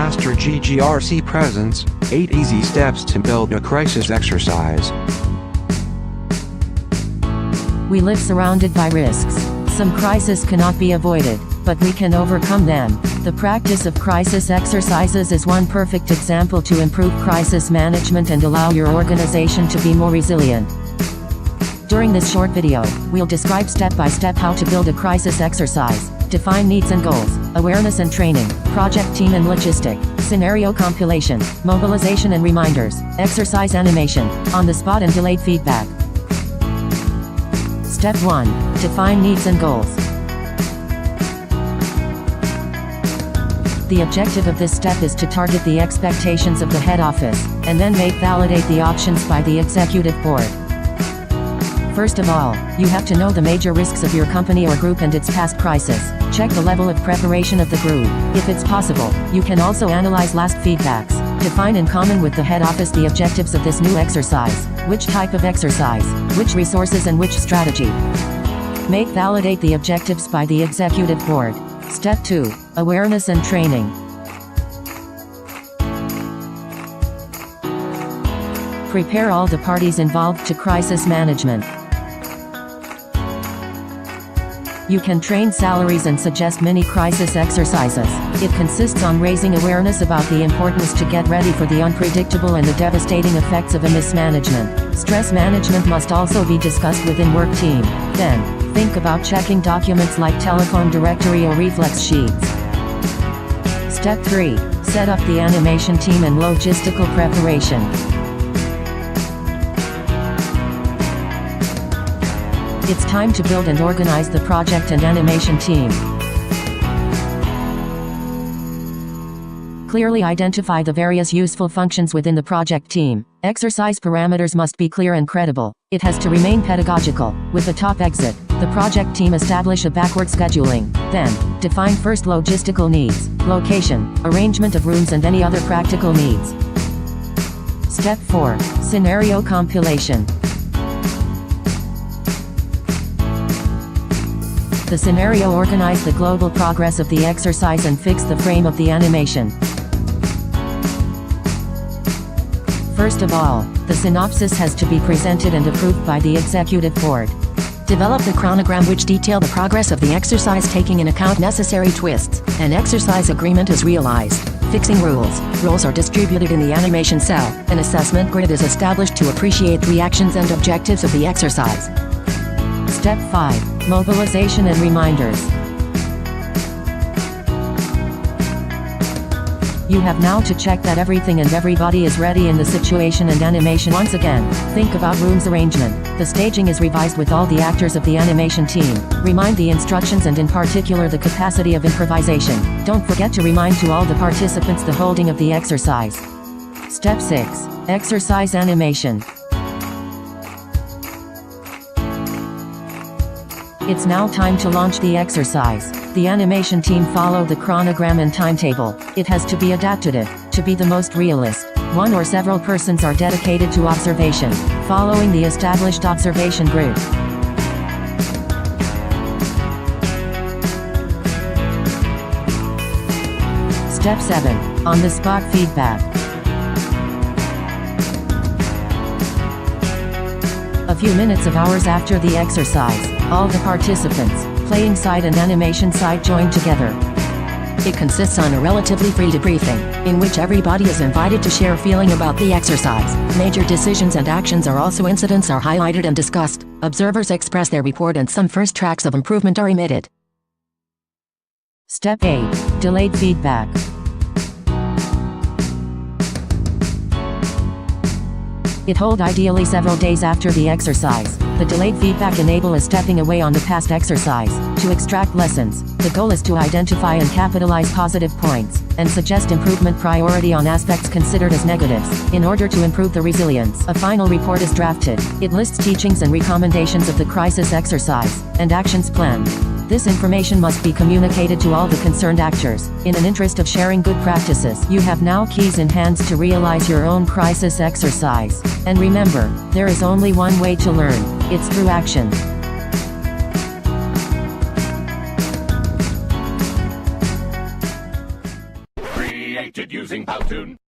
Master GGRC presents 8 easy steps to build a crisis exercise. We live surrounded by risks. Some crises cannot be avoided, but we can overcome them. The practice of crisis exercises is one perfect example to improve crisis management and allow your organization to be more resilient. During this short video, we'll describe step by step how to build a crisis exercise, define needs and goals, awareness and training, project team and logistic, scenario compilation, mobilization and reminders, exercise animation, on-the-spot and delayed feedback. Step 1. Define needs and goals. The objective of this step is to target the expectations of the head office, and then validate the options by the executive board. First of all, you have to know the major risks of your company or group and its past crisis. Check the level of preparation of the group. If it's possible, you can also analyze last feedbacks. Define in common with the head office the objectives of this new exercise. Which type of exercise, which resources and which strategy. Validate the objectives by the executive board. Step 2. Awareness and training. Prepare all the parties involved to crisis management. You can train salaries and suggest mini crisis exercises. It consists on raising awareness about the importance to get ready for the unpredictable and the devastating effects of a mismanagement. Stress management must also be discussed within work team. Then, think about checking documents like telephone directory or reflex sheets. Step 3. Set up the animation team and logistical preparation. It's time to build and organize the project and animation team. Clearly identify the various useful functions within the project team. Exercise parameters must be clear and credible. It has to remain pedagogical. With the top exit, the project team establish a backward scheduling. Then, define first logistical needs, location, arrangement of rooms and any other practical needs. Step 4. Scenario compilation. The scenario organize the global progress of the exercise and fix the frame of the animation. First of all, the synopsis has to be presented and approved by the executive board. Develop the chronogram which detail the progress of the exercise taking in account necessary twists. An exercise agreement is realized. Fixing rules. Roles are distributed in the animation cell. An assessment grid is established to appreciate reactions and objectives of the exercise. Step 5. Mobilization and reminders. You have now to check that everything and everybody is ready in the situation and animation. Once again, think about rooms arrangement. The staging is revised with all the actors of the animation team. Remind the instructions and in particular the capacity of improvisation. Don't forget to remind to all the participants the holding of the exercise. Step 6. Exercise animation. It's now time to launch the exercise. The animation team follow the chronogram and timetable. It has to be adaptive, to be the most realist. One or several persons are dedicated to observation, following the established observation grid. Step 7. On-the-spot feedback. A few minutes of hours after the exercise, all the participants, playing side and animation side join together. It consists on a relatively free debriefing, in which everybody is invited to share feeling about the exercise. Major decisions and actions are also incidents are highlighted and discussed. Observers express their report and some first tracks of improvement are emitted. Step 8. Delayed feedback. It hold ideally several days after the exercise. The delayed feedback enable a stepping away on the past exercise, to extract lessons. The goal is to identify and capitalize positive points, and suggest improvement priority on aspects considered as negatives, in order to improve the resilience. A final report is drafted. It lists teachings and recommendations of the crisis exercise, and actions planned. This information must be communicated to all the concerned actors, in an interest of sharing good practices. You have now keys in hands to realize your own crisis exercise. And remember, there is only one way to learn. It's through action. Free created using Powtoon.